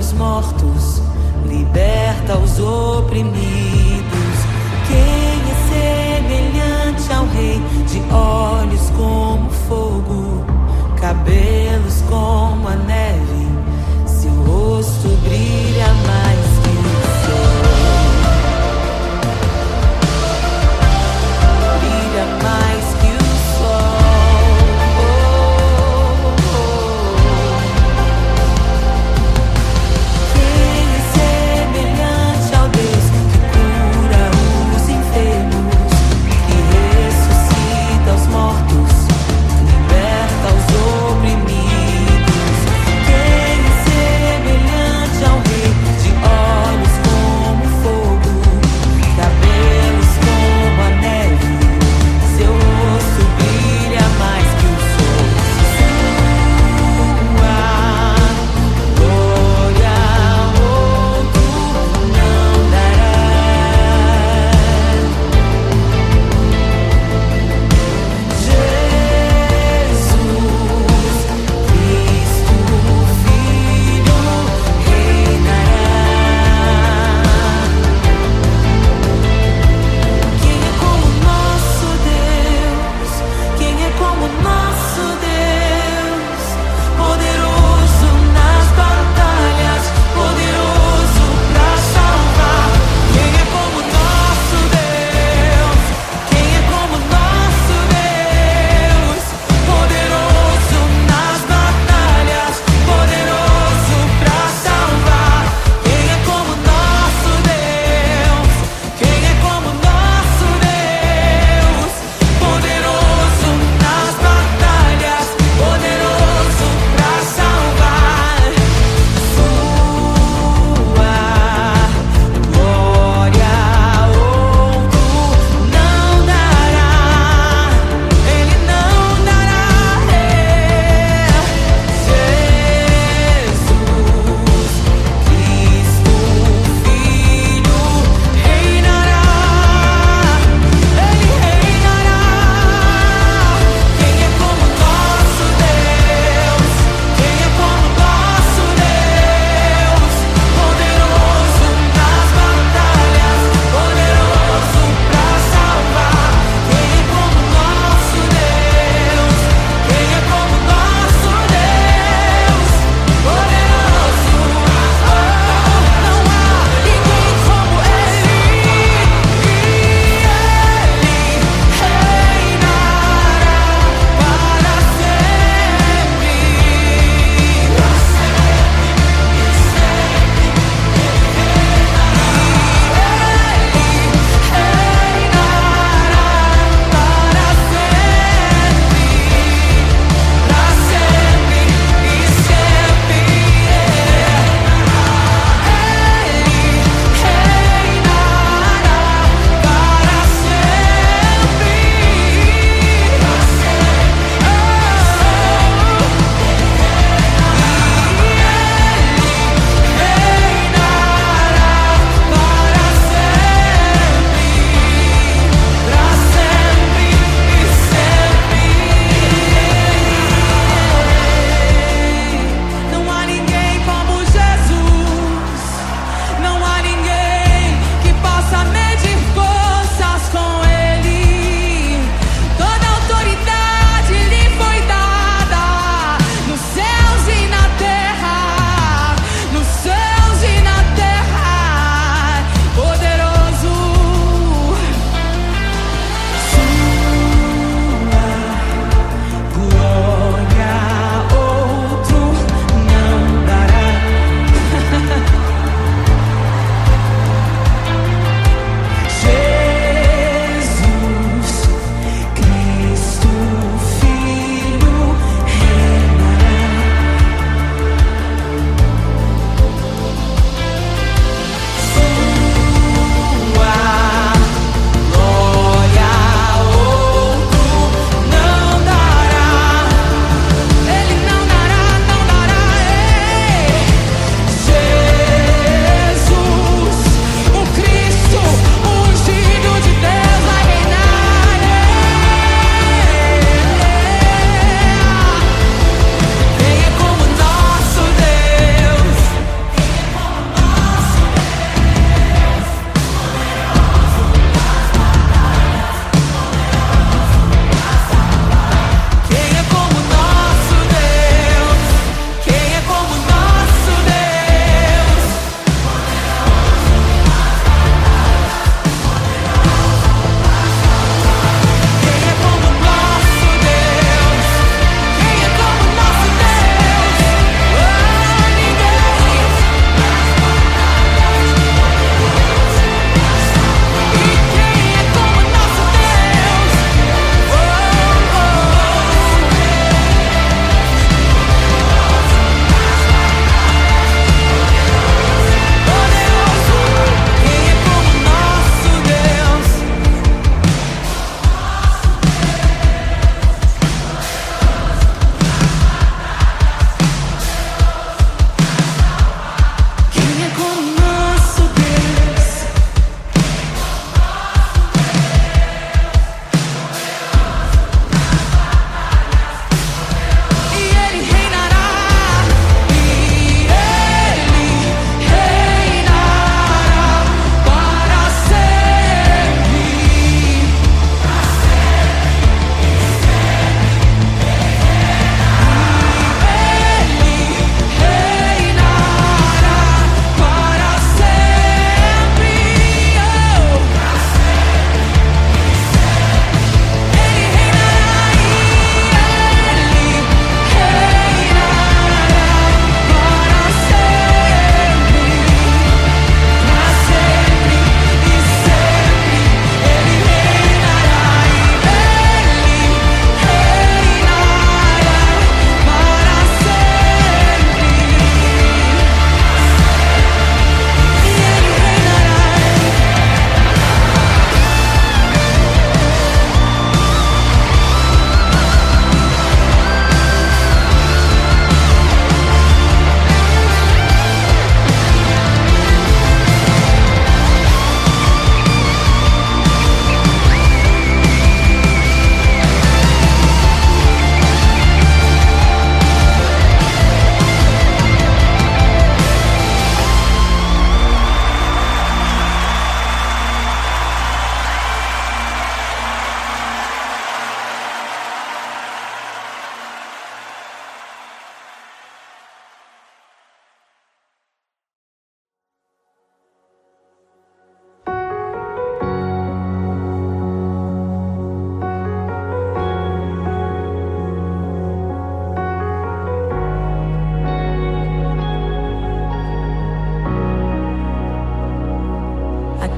os mortos, liberta os oprimidos. Quem é semelhante ao Rei, de olhos como fogo, cabelos como a neve, seu rosto brilha mais que o sol. Brilha mais que o sol. Quem é semelhante ao Deus que cura os enfermos, que ressuscita os mortos, liberta os oprimidos?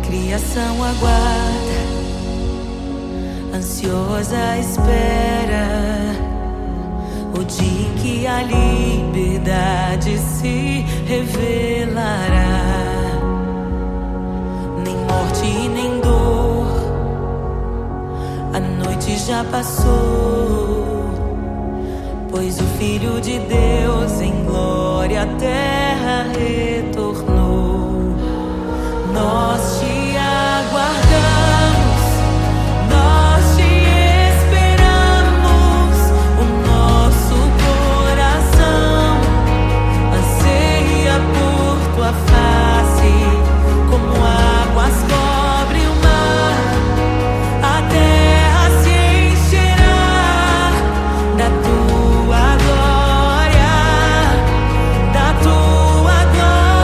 criação aguarda, ansiosa espera o dia em que a liberdade se revelará. Nem morte e nem dor, a noite já passou, pois o Filho de Deus em glória à terra retornou. Nós te aguardamos, nós te esperamos. O nosso coração anseia por tua face, como águas cobre o mar. A terra se encherá da tua glória, da tua glória.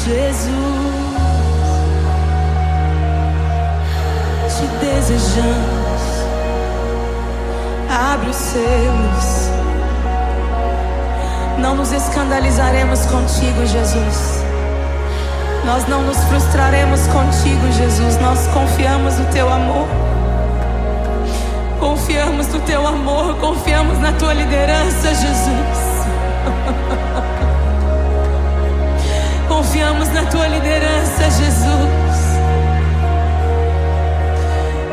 Jesus, te desejamos. Abre os selos. Não nos escandalizaremos contigo, Jesus. Nós não nos frustraremos contigo, Jesus. Nós confiamos no teu amor. Confiamos no teu amor. Confiamos na tua liderança, Jesus. Confiamos na tua liderança, Jesus.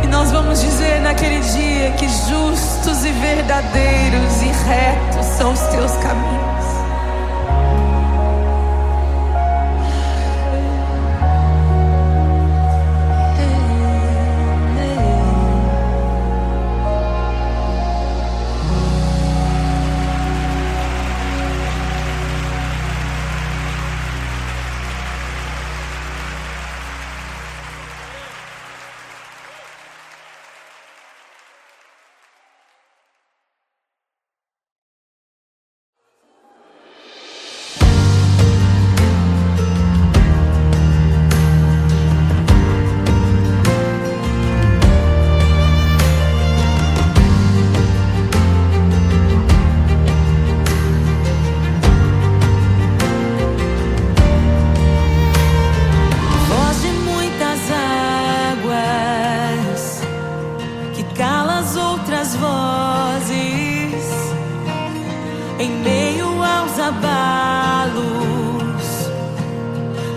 E nós vamos dizer naquele dia que justos e verdadeiros e retos são os teus caminhos. Em meio aos abalos,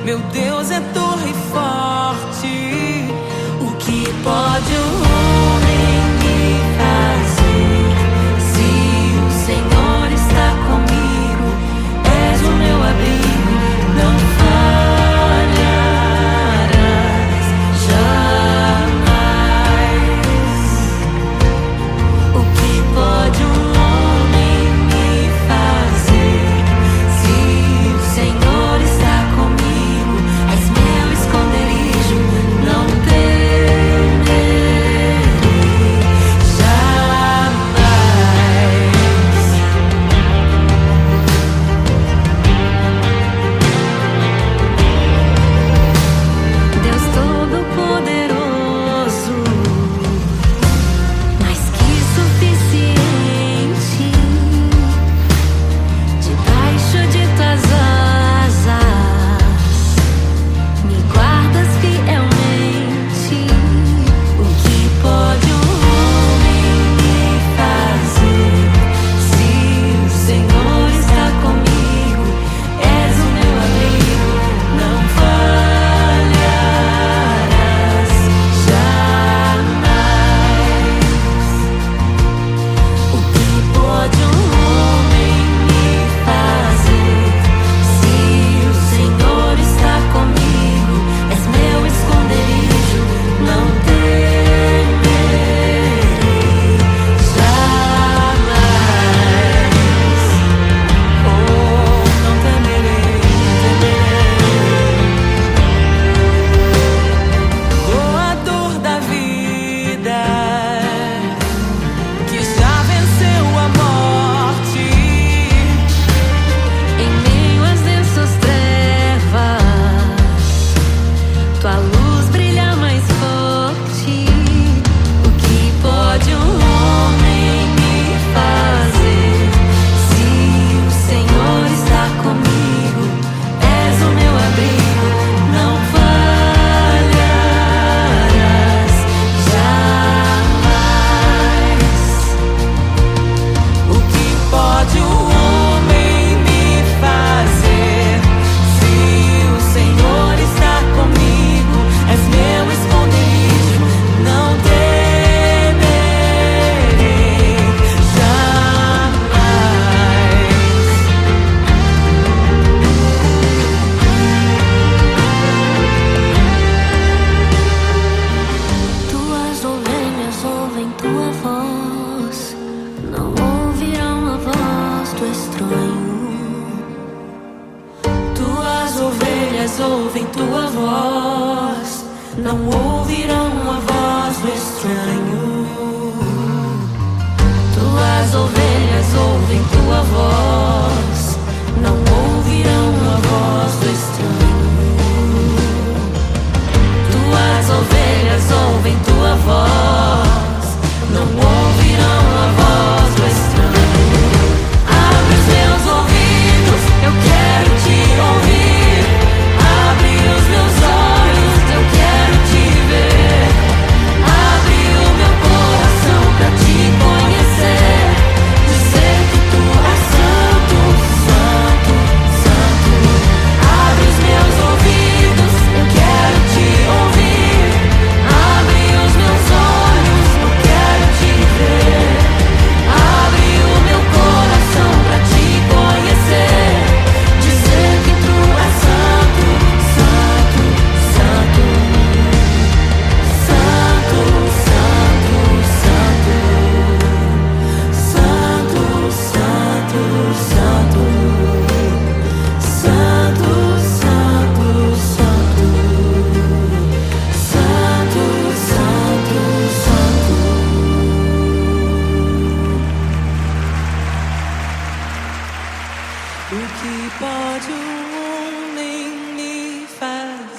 meu Deus é torre forte. O que pode o homem me fazer? Se o Senhor está comigo, és o meu abrigo, não falharás jamais. O que pode o ouvem tua voz, não ouvirão a voz do estranho. Tuas ovelhas ouvem tua voz, não ouvirão a voz do estranho.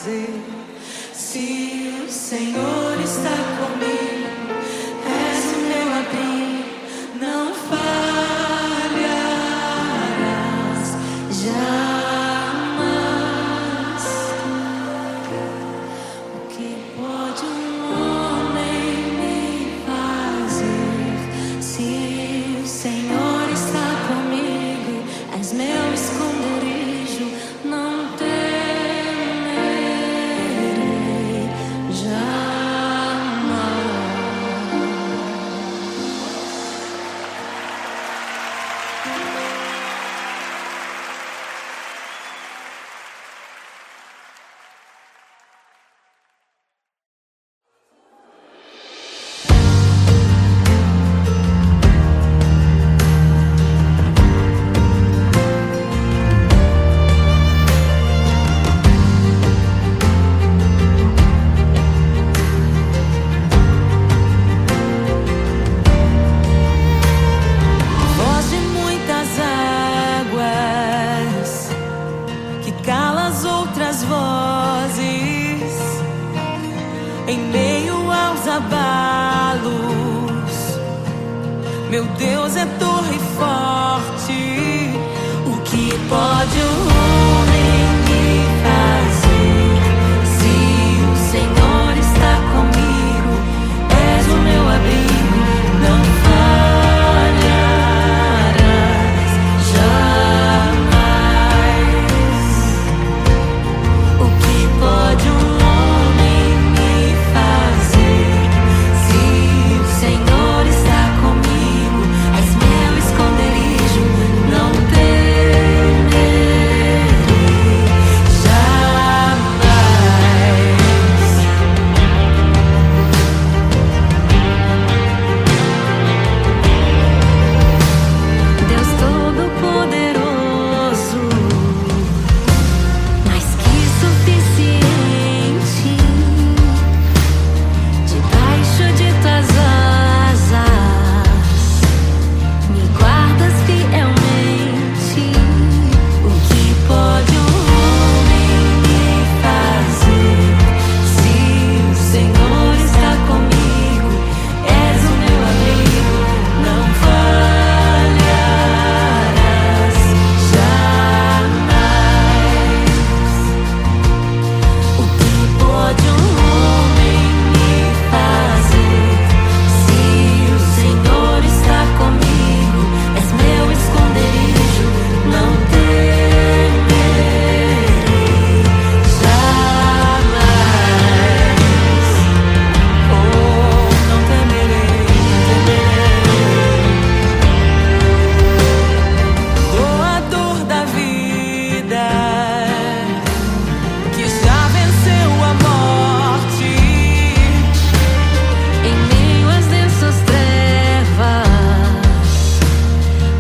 fazer. Se o Senhor está comigo, és o meu abrigo, não falharás jamais. O que pode um homem me fazer? Se o Senhor está comigo, és meu esconderijo, não temerei jamais. Voz de muitas águas que cala as outras vozes, em meio aos abalos. Meu Deus é torre forte. O que pode o homem me fazer? Se o Senhor está comigo, és o meu abrigo, não falharás jamais. O que pode um homem me fazer? Se o Senhor está comigo, és meu esconderijo, não temerei jamais. Deus Todo-Poderoso, mais que suficiente, debaixo de tuas asas, me guardas fielmente. O que pode um homem me fazer? Se o Senhor está comigo, és o meu amigo, não falharás jamais. O que pode um homem me fazer? Se o Senhor está comigo, és meu esconderijo, não temerei jamais. Oh, não temerei, doador da vida, que já venceu a morte, em meio às densas trevas,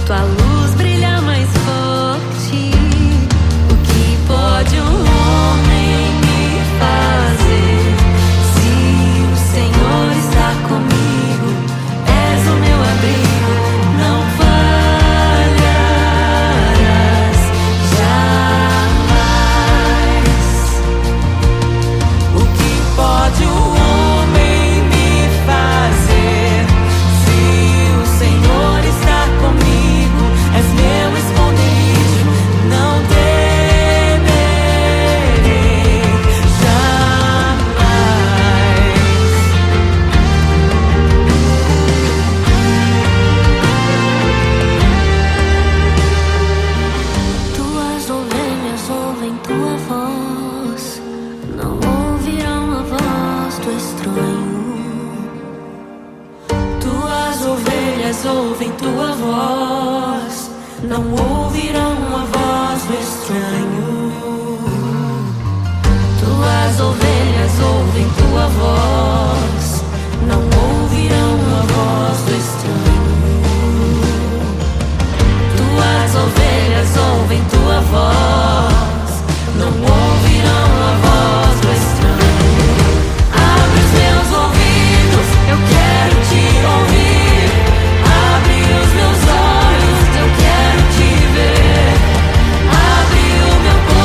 tua luz brilha mais forte. O que pode um homem me fazer? Se o Senhor está comigo, és o meu abrigo, não falharás jamais. O que pode um homem me fazer? Se o Senhor está comigo, és meu esconderijo, não temerei jamais. Tuas ovelhas ouvem tua voz, não ouvirão a voz do estranho. Tuas ovelhas ouvem tua voz, não ouvirão a voz do estranho. Tuas ovelhas ouvem tua voz, não ouvirão a voz do estranho. Tuas ovelhas ouvem tua voz, não ouvirão a voz do estranho. Abre os meus ouvidos, eu quero te ouvir. Abre os meus olhos, eu quero te ver. Abre o meu coração.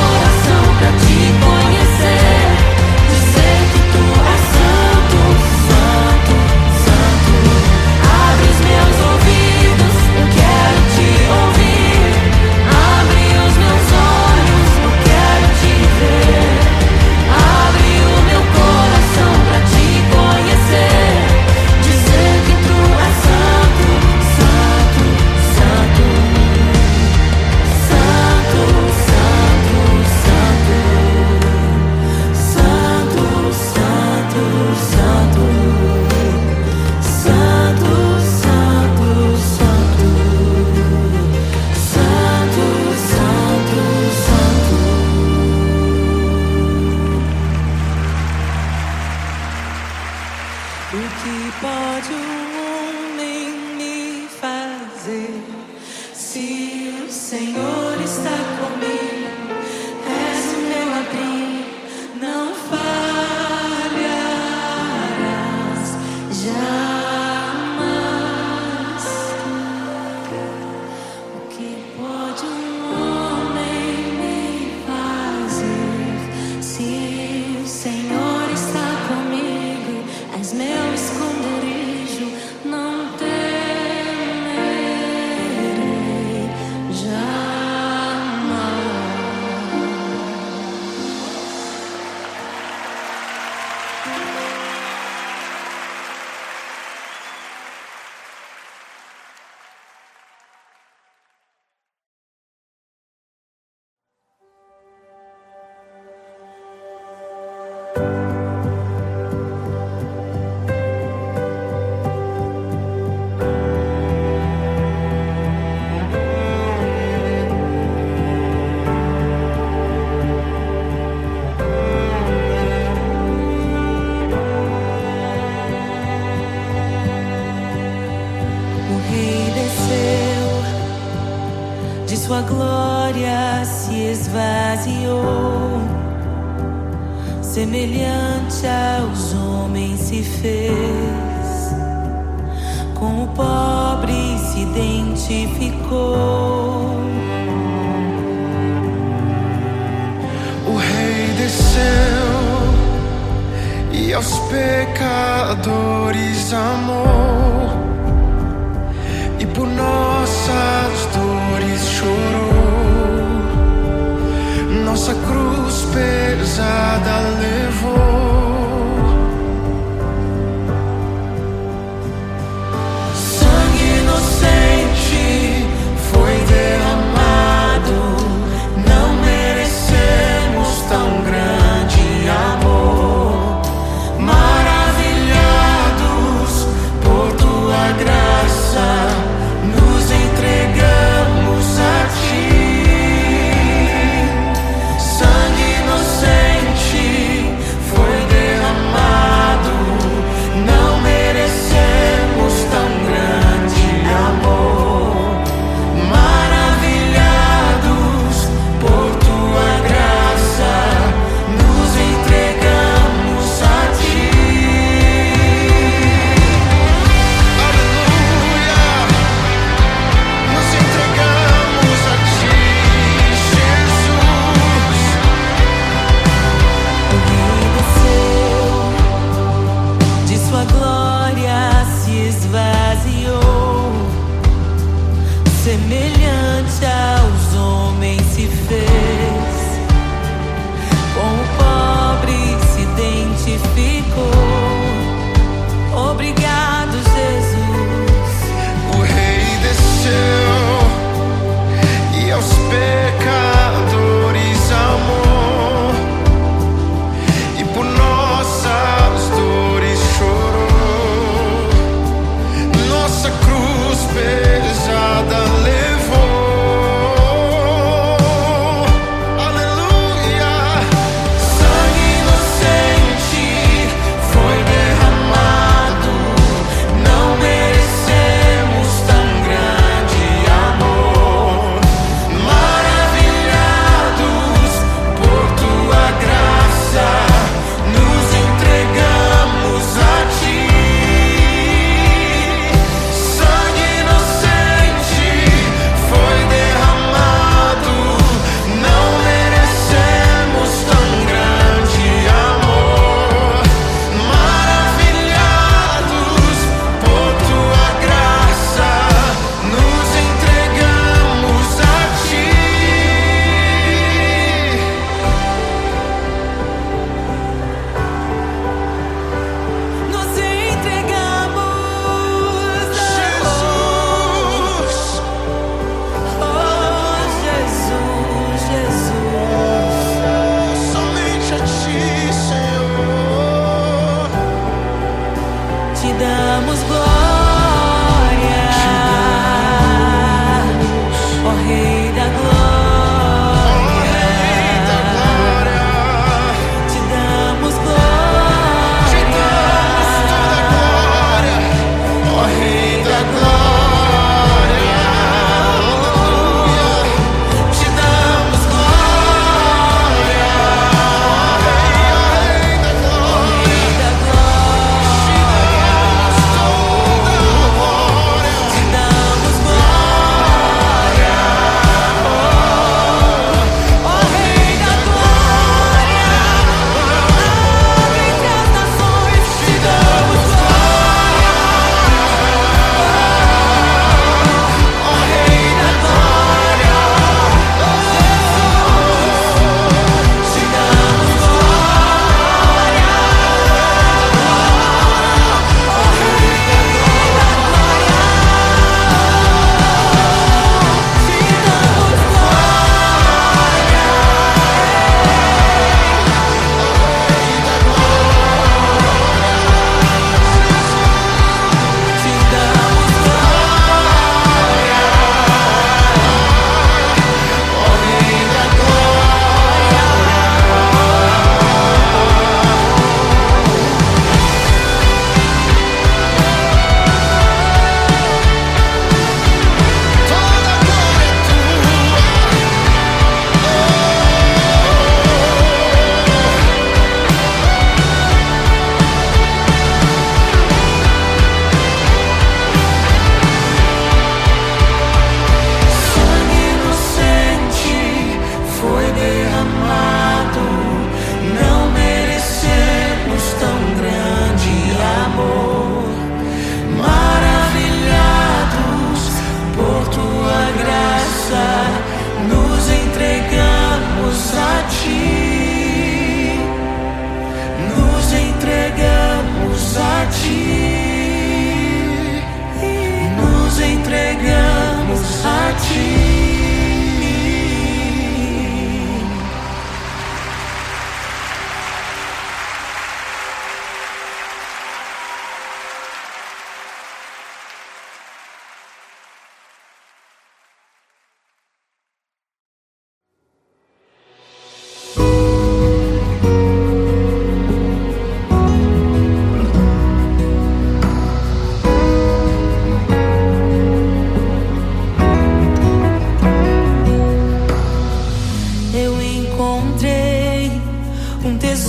semelhante aos homens se fez, com o pobre se identificou. O Rei desceu e aos pecadores amou, e por nossas dores chorou, nossa cruz pesada levou. Sangue inocente foi derramado, não merecemos tão grande amor. Maravilhados por tua graça, nos entregamos a ti. Sangue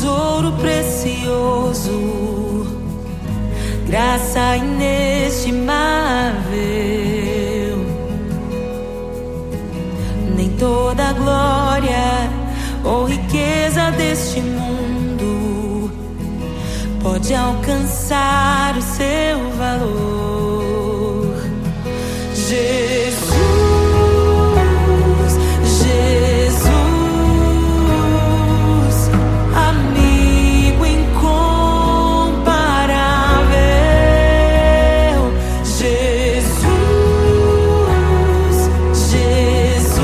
tesouro precioso, graça inestimável. Nem toda a glória ou riqueza deste mundo pode alcançar o seu valor. Jesus, Jesus, amigo incomparável. Jesus, Jesus,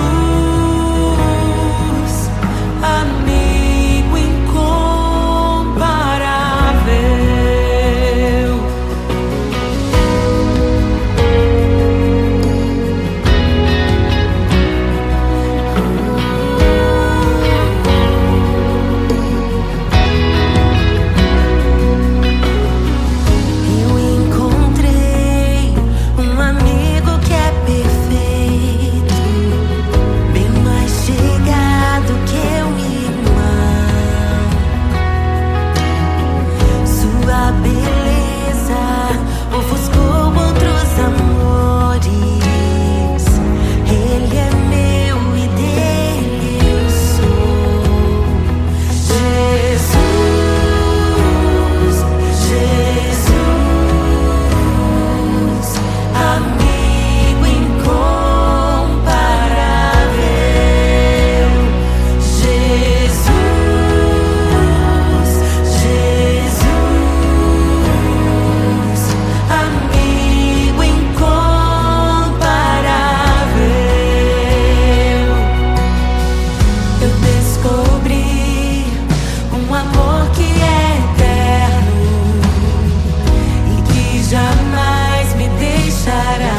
amigo incomparável. Eu encontrei um amigo que é perfeito, bem mais chegado que um irmão. Sua beleza ofuscou outros amores. Ele é meu e dele eu sou. Jesus, Jesus, amigo incomparável. Jesus, Jesus, amigo incomparável. Eu descobri um amor que é eterno e que jamais me deixará.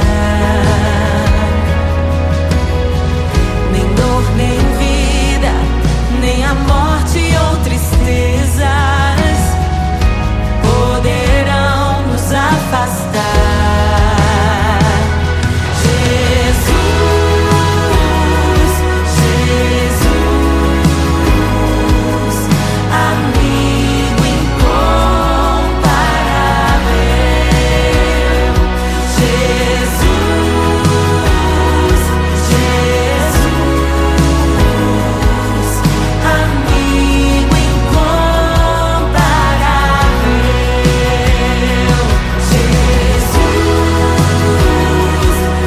Nem dor, nem vida, nem a morte ou tristezas poderão nos afastar. Jesus, Jesus, amigo incomparável. Jesus, Jesus, amigo incomparável. Jesus,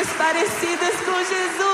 vidas parecidas com Jesus.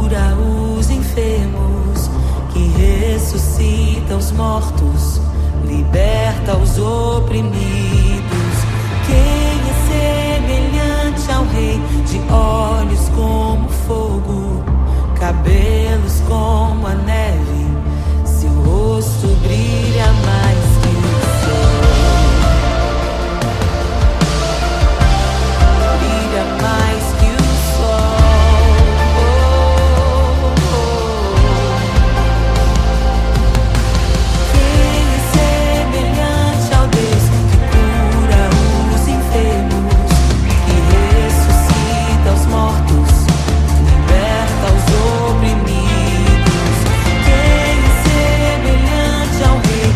cura os enfermos, que ressuscita os mortos, liberta os oprimidos. Quem é semelhante ao Rei, de olhos como fogo, cabelos como a neve, seu rosto brilha mais que o sol. Brilha mais que o sol. Quem é semelhante ao Deus que cura os enfermos, que ressuscita os mortos, liberta os oprimidos? Quem é semelhante ao Rei,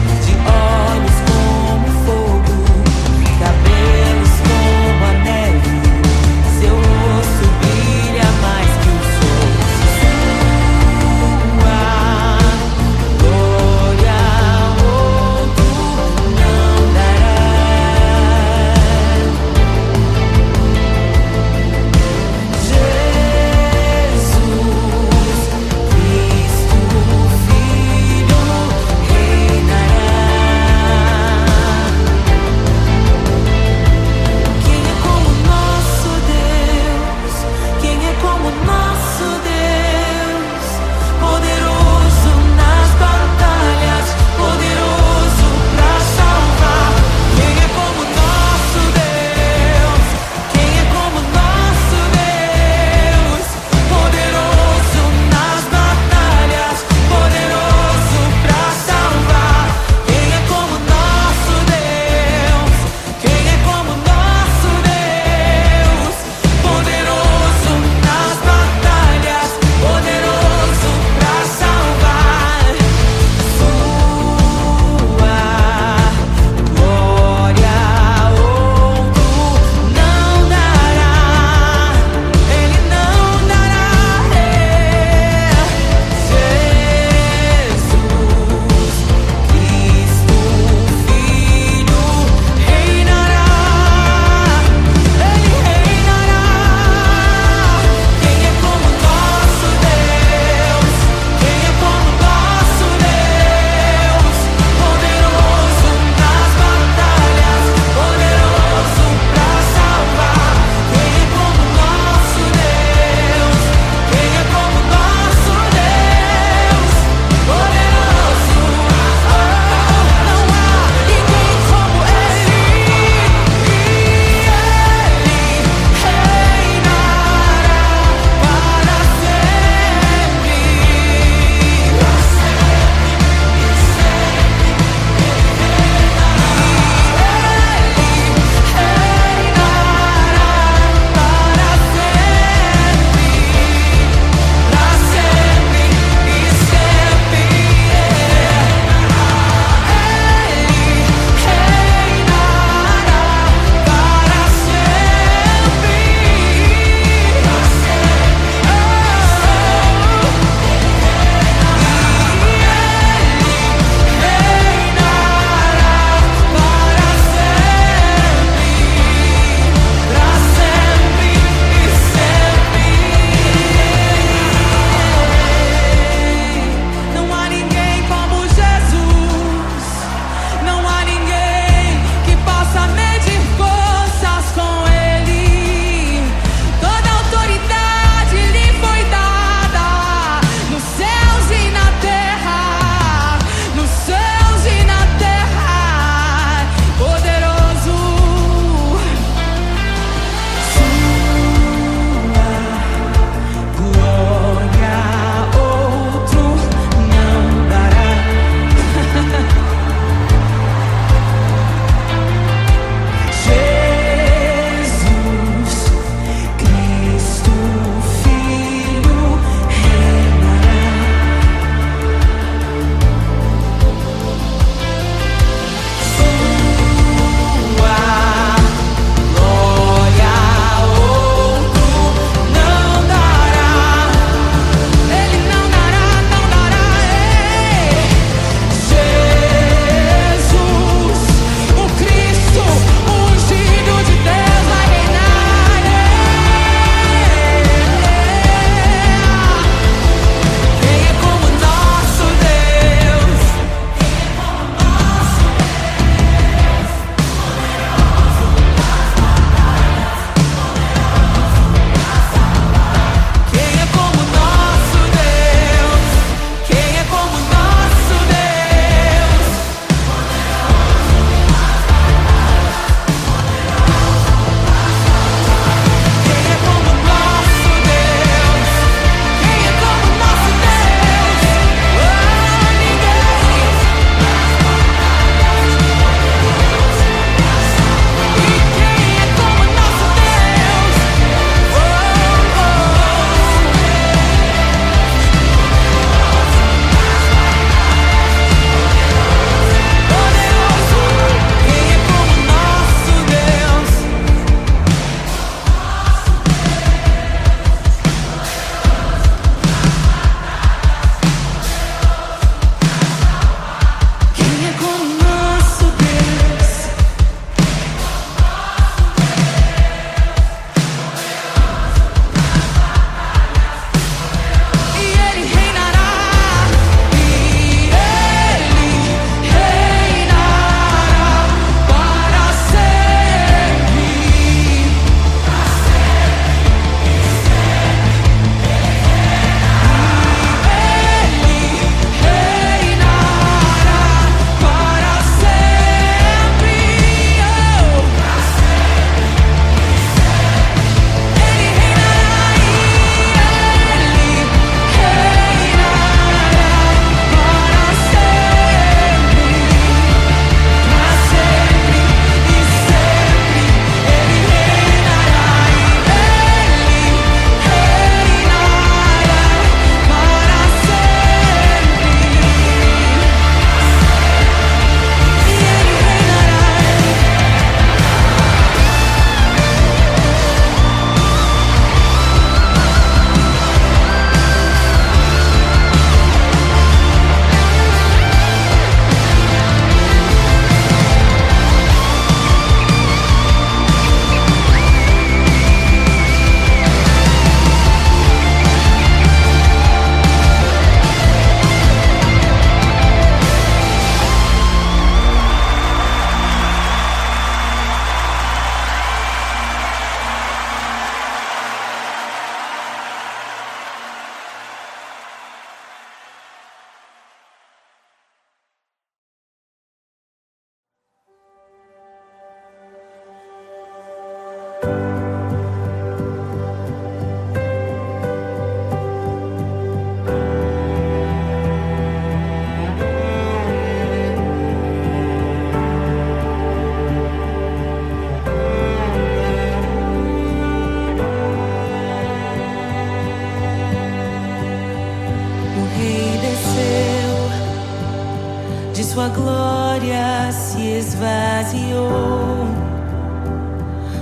sua glória se esvaziou,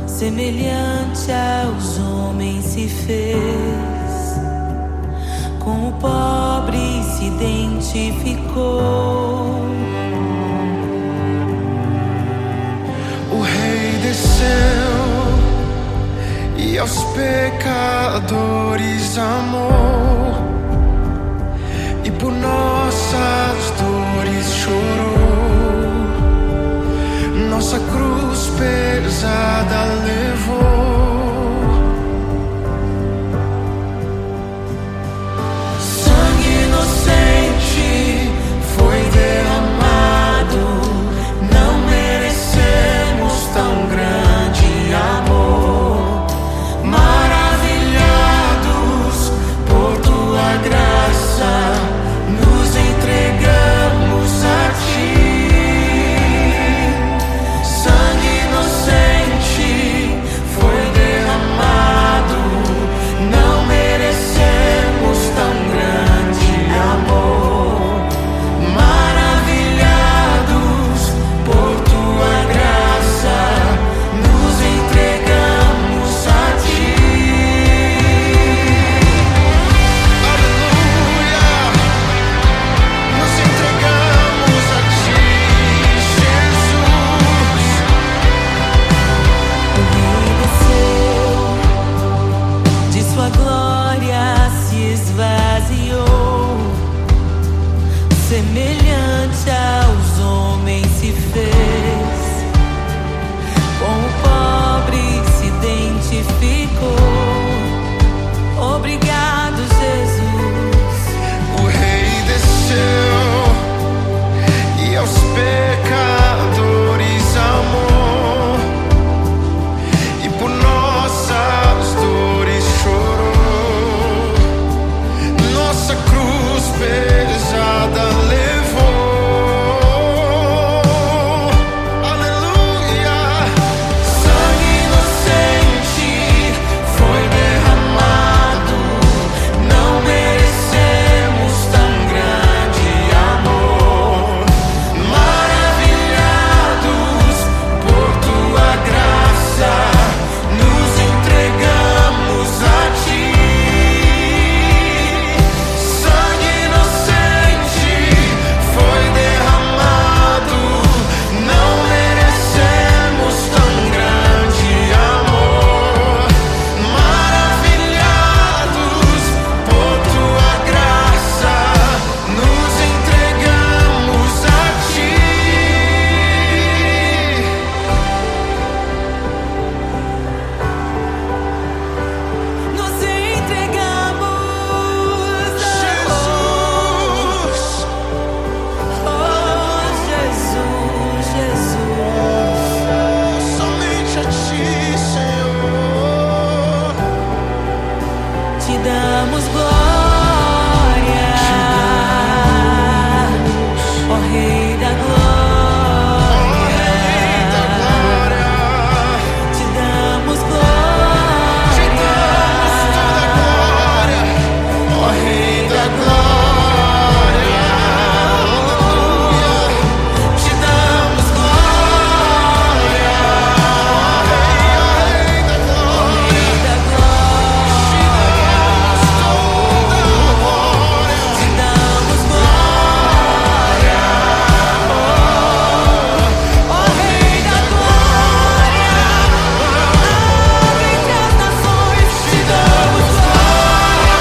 semelhante aos homens se fez, com o pobre se identificou. O Rei desceu e aos pecadores amou, e por nossas dores chorou, nossa cruz pesada levou. Sangue inocente foi derramado, não merecemos tão grande amor. Maravilhados por tua graça, nos entregamos a ti. Sangue inocente foi derramado, não merecemos tão grande amor. Maravilhados por tua graça, nos entregamos a ti. Aleluia, nos entregamos a ti, Jesus. O Rei desceu, de sua glória se esvaziou, semelhante aos homens se fez, com o pobre se identificou. Obrigado, Jesus. O Rei desceu e aos pecadores amou, e por nossas dores chorou, nossa cruz pesada levou. Aleluia. Sangue inocente foi derramado, não merecemos tão grande amor. Maravilhados por tua graça, nos entregamos a ti. Sangue inocente foi derramado, não merecemos tão grande amor. Maravilhados por tua graça, nos entregamos a ti. Nos entregamos a Jesus, Oh, Jesus, Jesus. somente a ti, Senhor. Te damos glória, ó Rei da glória. Te damos glória, Te damos toda glória, ó Rei da glória. Aleluia. Te damos glória, ó Rei da glória. Rei da glória. Te damos glória, Ó Rei da glória, entre as nações te damos glória.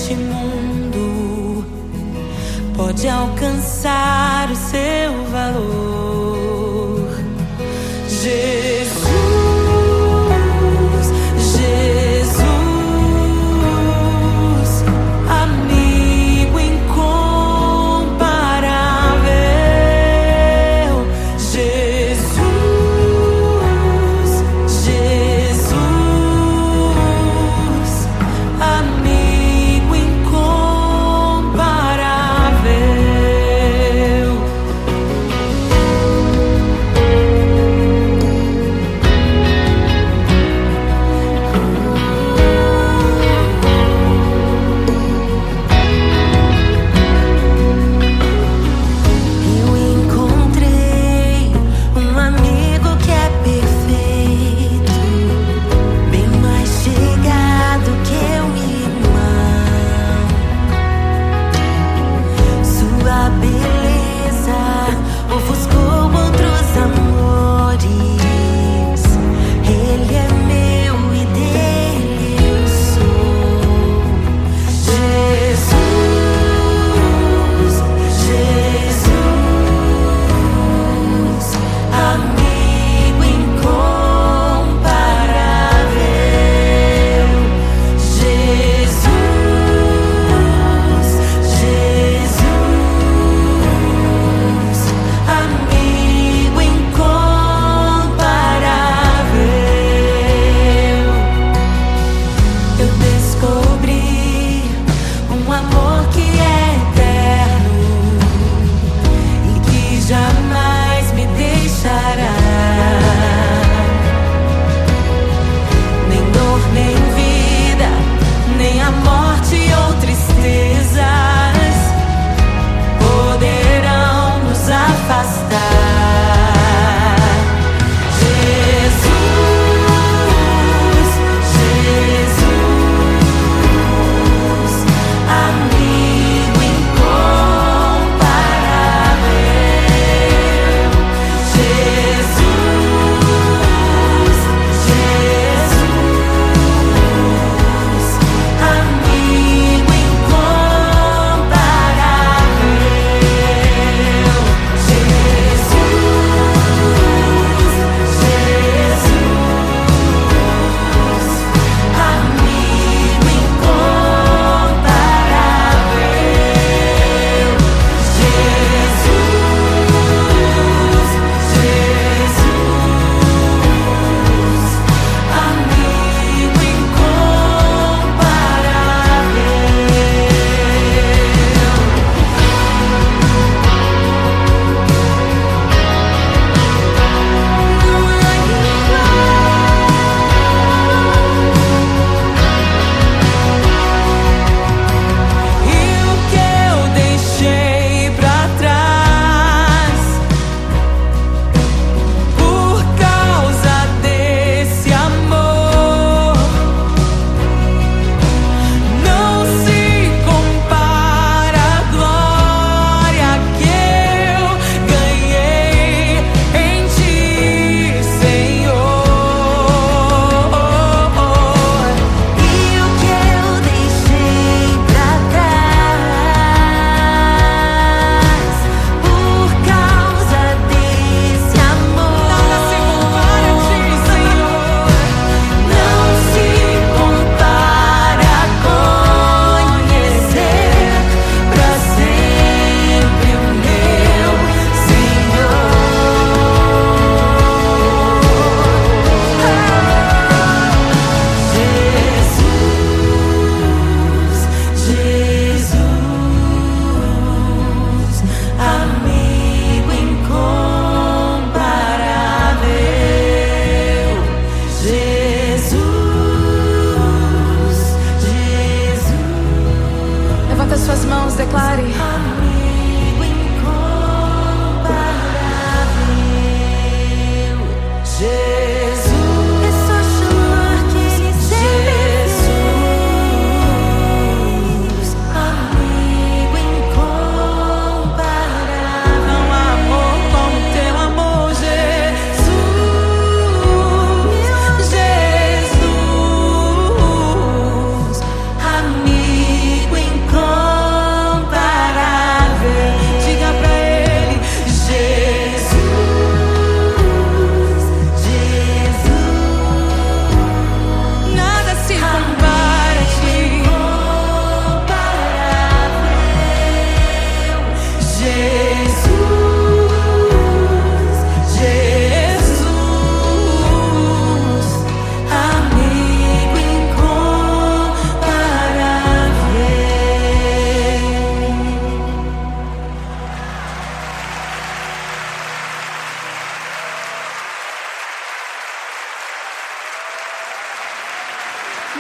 deste mundo pode alcançar o seu valor. Jesus, Jesus, amigo incomparável. Jesus, Jesus, amigo incomparável.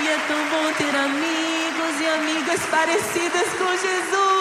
E é tão bom ter amigos e amigas parecidas com Jesus.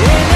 Ele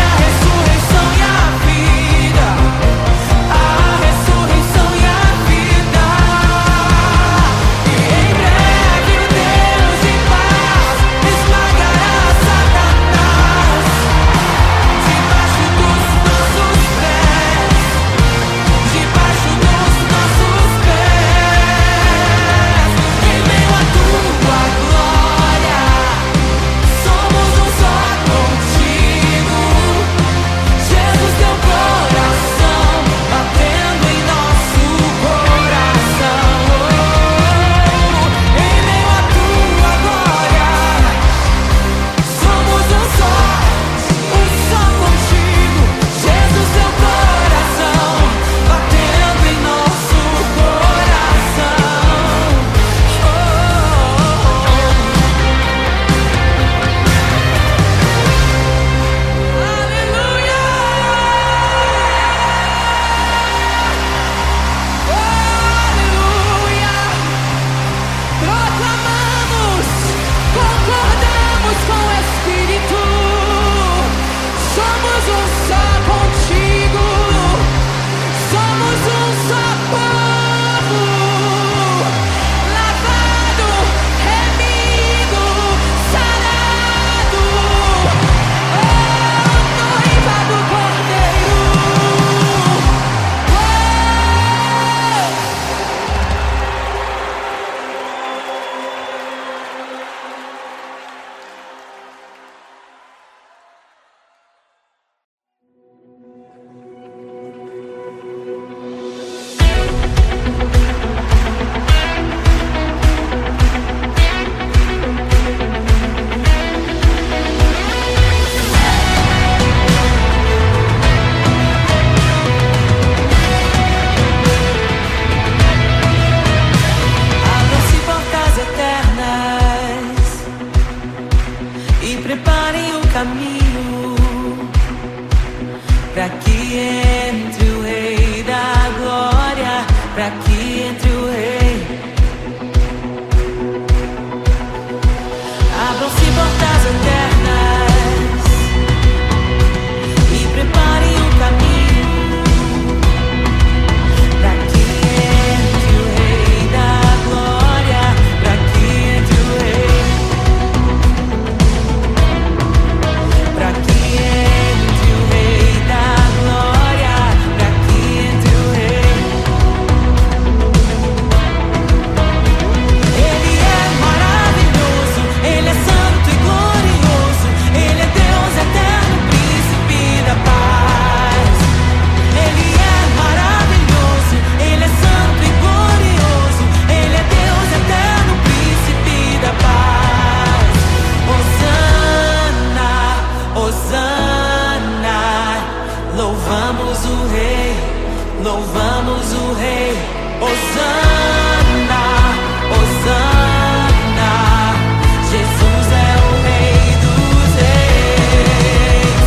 pra que entre o Rei da Glória, pra que entre o Rei. Abram-se portas eternas e preparem o caminho pra que entre o Rei da Glória, pra que entre o Rei, pra que entre o Rei da Glória, pra que entre o Rei. Ele é maravilhoso, Ele é santo e glorioso, Ele é Deus eterno, príncipe da paz. Ele é maravilhoso, Ele é santo e glorioso, Ele é Deus eterno, príncipe da paz. Hosana, Hosana, louvamos o Rei, louvamos o Rei. Hosana, Hosana, Jesus é o Rei dos Reis.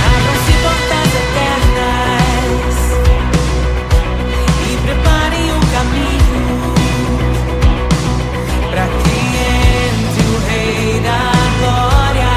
Abram-se portas eternas e preparem o caminho pra que entre o Rei da Glória,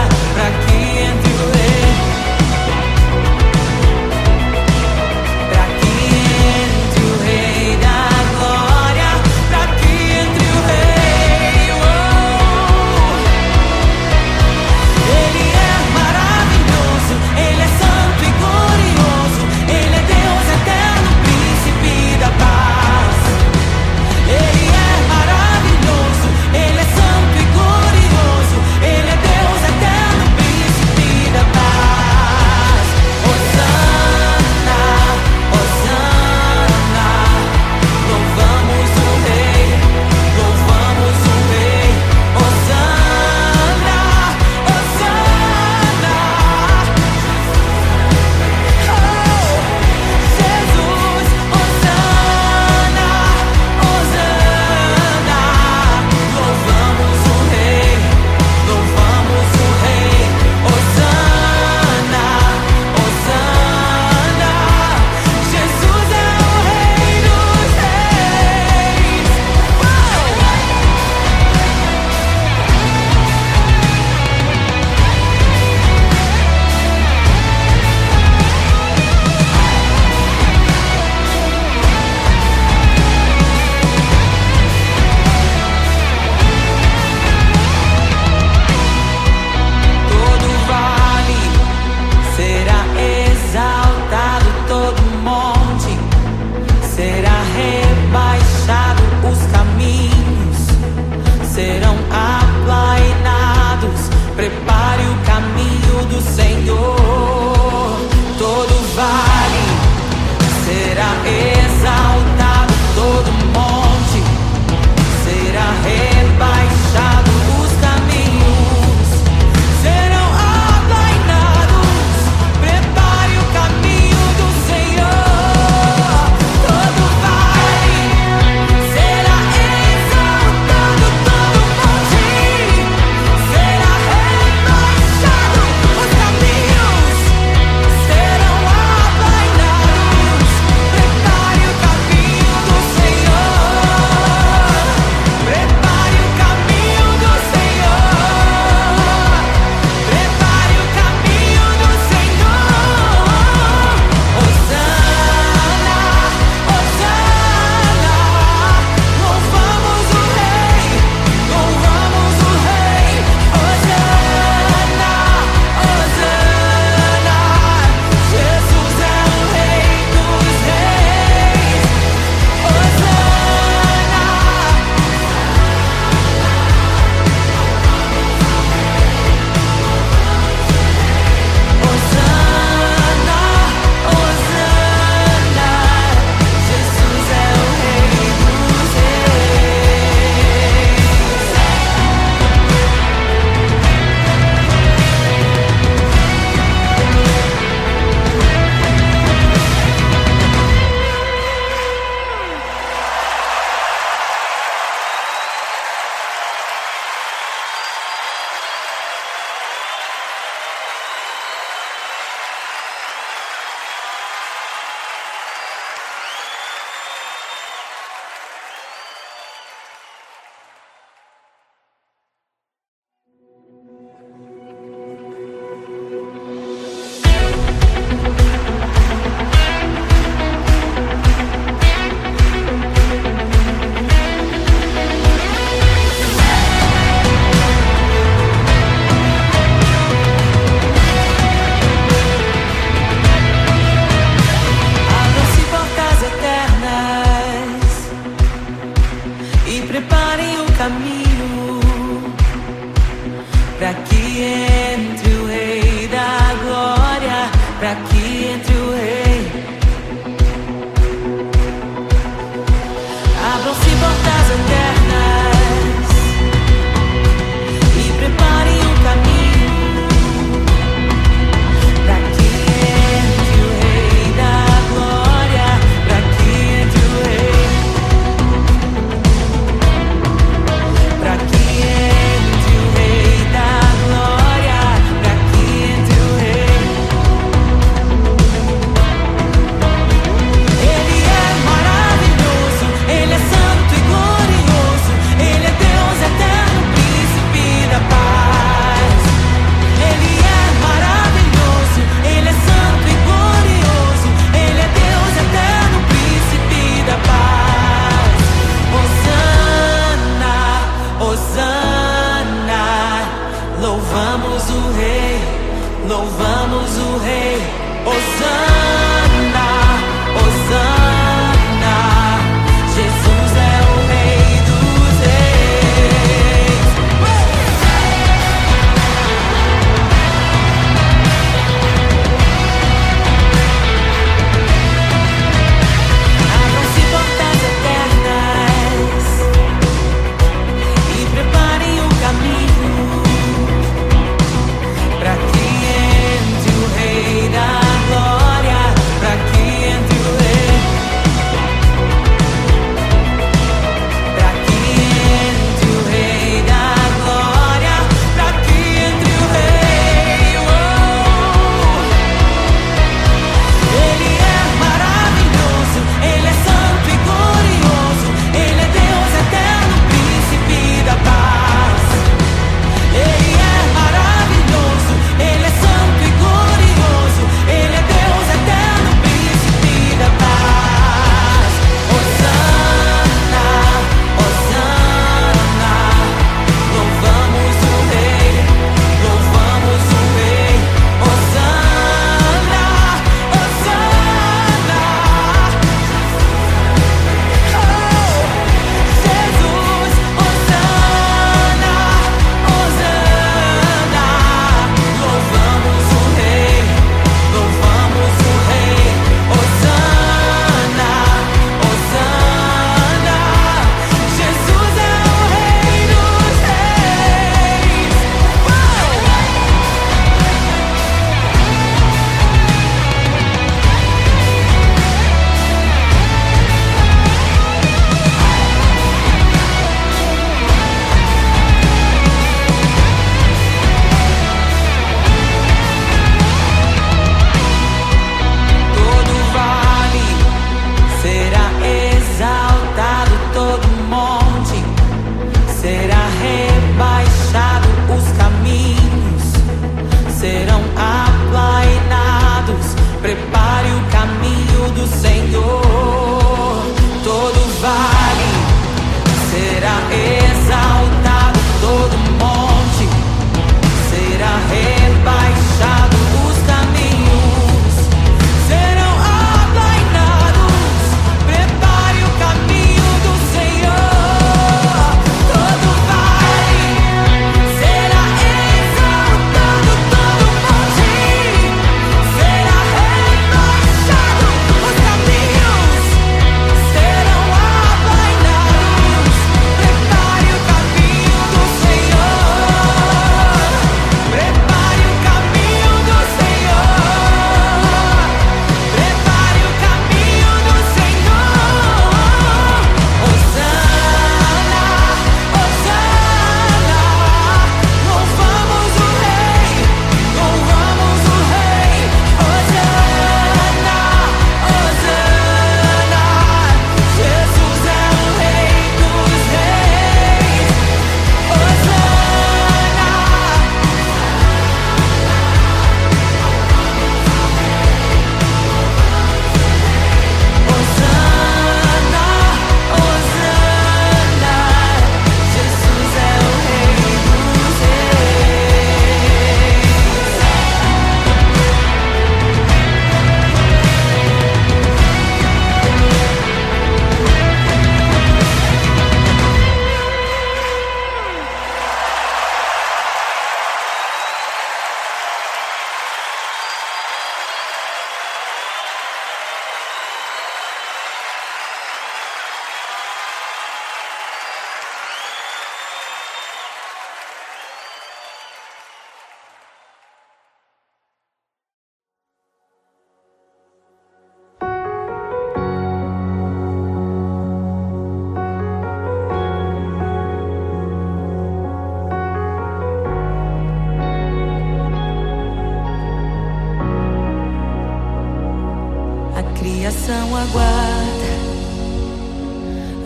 caminho, pra que entre o Rei da Glória, pra que entre o Rei. Abram-se portas eternas e preparem um caminho, pra que entre o Rei da Glória, pra que entre o Rei, pra que entre o Rei da Glória, pra que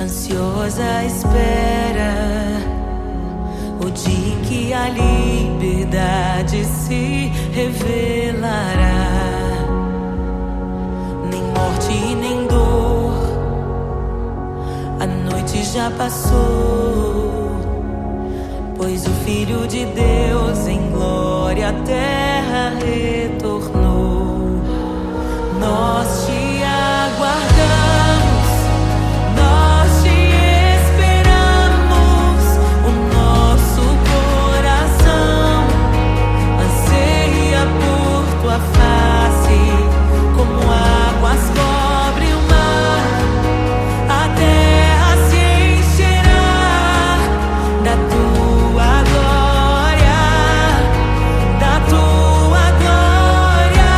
ansiosa espera o dia em que a liberdade se revelará. Nem morte e nem dor, a noite já passou, pois o Filho de Deus em glória à terra retornou. Nós te aguardamos, nós te esperamos. O nosso coração anseia por tua face, como águas cobrem o mar. A terra se encherá da tua glória, da tua glória.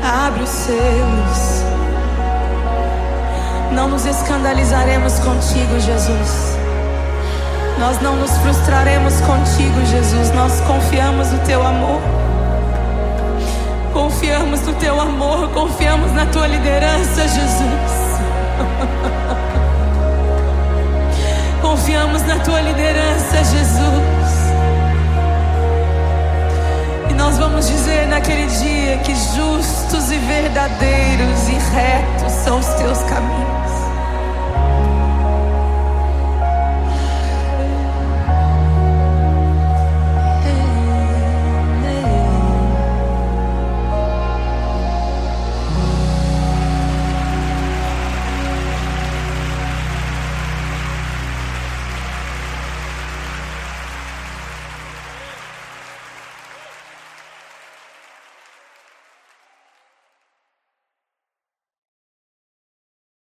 Abre os selos. Não nos escandalizaremos contigo, Jesus. Nós não nos frustraremos contigo, Jesus. Nós confiamos no teu amor. Confiamos no teu amor. Confiamos na tua liderança, Jesus. Confiamos na tua liderança, Jesus. E nós vamos dizer naquele dia que justos e verdadeiros e retos são os teus caminhos.